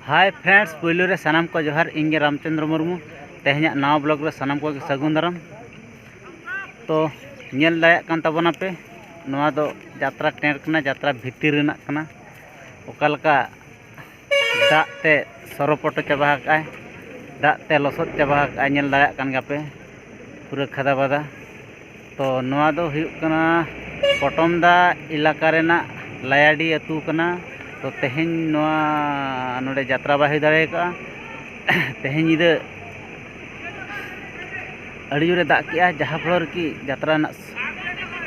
Hi friends पुइलू रे सानाम को जोहार इंगे रामचंद्र मुर्मू तेहना नवा ब्लॉग रे सानाम को सगुन दाराम तो नेल दाया कान ताबोना पे नवा दो यात्रा टेंट कना यात्रा भितिर रेना कना ओकालका दाग ते सरपट चाबा काय दाग ते लसद चाबा काय नेल दाया कान गापे पूरा खदा बादा तो नवा दो हुयुग कना पटमदा इलाका रेना लायाडी अतु कना तो तेहेन नोडे यात्रा बाही दाड़े का तेहेन इधर अड़ी जोरे दाग किया जहाँ फल की यात्रा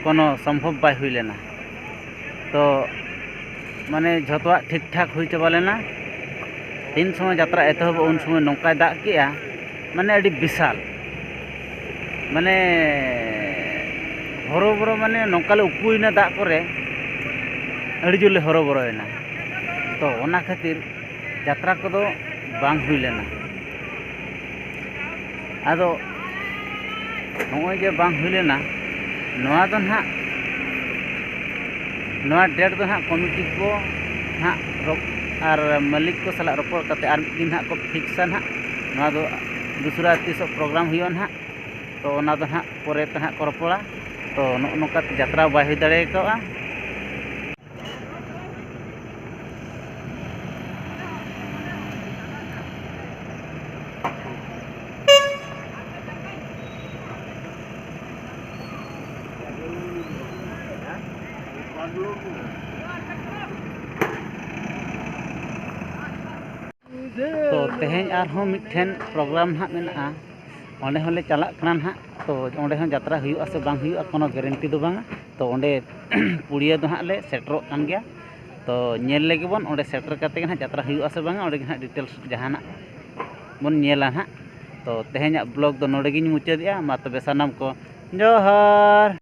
कोनो संभव बाय हुई लेना तो माने झोतवा ठीक ठाक हुई चाबा लेना तीन समय यात्रा एतहब उन समय नौका दाग किया माने अड़ी विशाल माने हरोबरो माने नौकाले उपुइना दाग करे अड़ी जोले हरोबरोयना तो ओना खातिर यात्रा को बांग हुई लेना आदो नोय जे बांग हुई लेना नोआ दो ना नोआ डेट दो ना कमिटी को ना और मालिक को सला रपोड़ करते आर दिन ना को फिक्सा ना नोआ दो दूसरा तीसो प्रोग्राम हुई ना तो ओना दो ना परे ते ना को रपोड़ा तो नोका यात्रा बाय हुई दाड़े का तो तेहें आरहों मिठेन प्रोग्राम ना मेना ओंडे होले चला कना ना तो ओंडे हों यात्रा हुयुआ से बांग हुयुआ कोनो गारंटी दो बांगा तो ओंडे पुड़िया दो हां ले सेटरो कान गया तो नेल लेगे बन ओंडे सेटर करते ना यात्रा हुयुआ से बांगा ओंडे ना डिटेल्स जहाना बन नेला ना तो तेहें ब्लॉग दो नोडे गिन मुचादिया मा तबे सानाम को जोहार।